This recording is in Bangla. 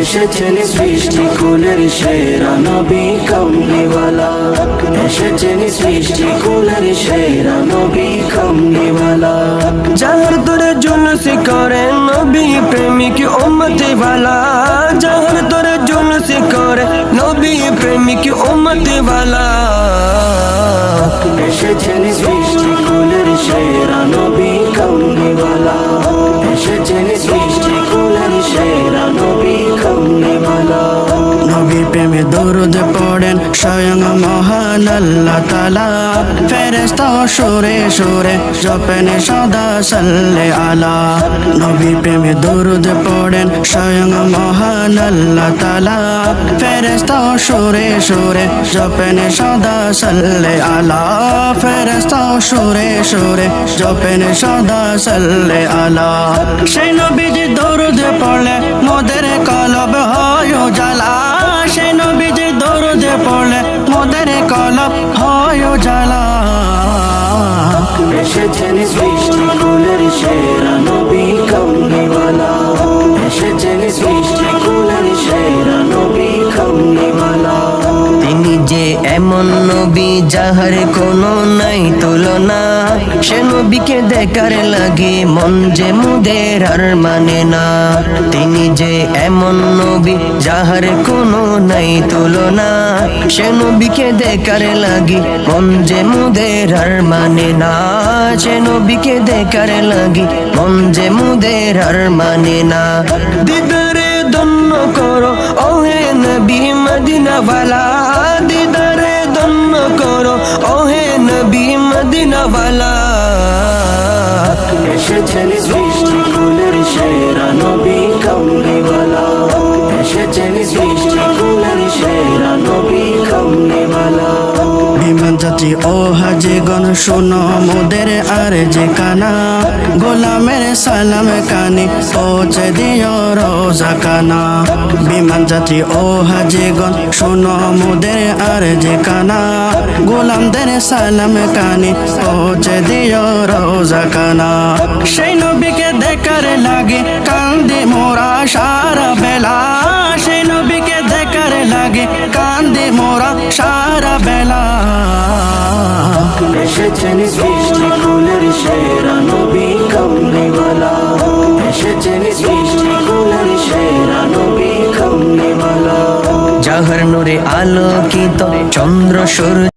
এসেছেন সৃষ্টি কুলের সেরা নবী কামলিওয়ালা, এসেছেন সৃষ্টি কুলের সেরা নবী কামলিওয়ালা। যাহার তোরে জুলুস করে নবী প্রেমিক উম্মতি ওয়ালা, যাহার তোরে জুলুস করে নবী প্রেমিক উম্মতি ওয়ালা। এসেছেন সৃষ্টি কুলের সেরা নবী কামলিওয়ালা, এসেছেন সৃষ্টি কুলের সেরা নবী কামলিওয়ালা। নবী প্রেমে দরুদ পড়েন স্বয়ং মহান আল্লাহ তাআলা, ফেরেশতা সুরে সুরে জপেন সদা সাল্লে আলা। নবী প্রেমে দরুদ পড়েন স্বয়ং মহান আল্লাহ তাআলা, ফেরেশতা সুরে সুরে জপেন সদা সাল্লে আলা, ফেরেশতা সুরে সুরে জপেন সদা সাল্লে আলা। সেই নবীজি দরুদ পড়লে মোদের কলব হয় উজালা, সেই নবীজি দরুদ পড়লে মোদের কলব হয় উজালা। এসেছেন সৃষ্টি কুলের সেরা নবী কামলিওয়ালা, এসেছেন সৃষ্টি কুলের সেরা নবী কামলিওয়ালা। তিনি যে এমন নবী যাহার কোনো নাই তুলনা, সে নবীকে দেখার লাগে মন যে মুদের আর মানে না। তিনি যে এমন নবী যাহার কোনো নাই তুলনা, সে নবীকে দেখার লাগে মন যে মুদের আর মানে না, সে নবীকে দেখার লাগে মন যে মুদের আর মানে না। দিদারে ধন্য করো ওহে নবী মদিনাওয়ালা, দিদারে ধন্য করো ওহে নবী মদিনাওয়ালা। এসেছেন সৃষ্টি কুলের সেরা নবী কামলিওয়ালা, এসেছেন সৃষ্টি কুলের সেরা নবী কামলিওয়ালা। বিমান যাত্রী ও হাজিগণ শোনো মোদের আর যে কানা, গোলামের সালাম কানে পৌঁছে দিও রোজা কানা। বিমান যাত্রী ও হাজিগণ শোনো মোদের আর যে কানা, গোলামদের সালাম কানে পৌঁছে দিও রোজা কানা। সেই নবীকে দেখার লাগে কান্দে মোরা সারা বেলা, সেই নবীকে দেখার লাগে কান্দে মোরা সারা বেলা। এসেছেন সৃষ্টি কুলের সেরা নবী কামলিওয়ালা, এসেছেন সৃষ্টি কুলের সেরা নবী কামলিওয়ালা। যাহার নূরে আলোকিত চন্দ্র সূর্য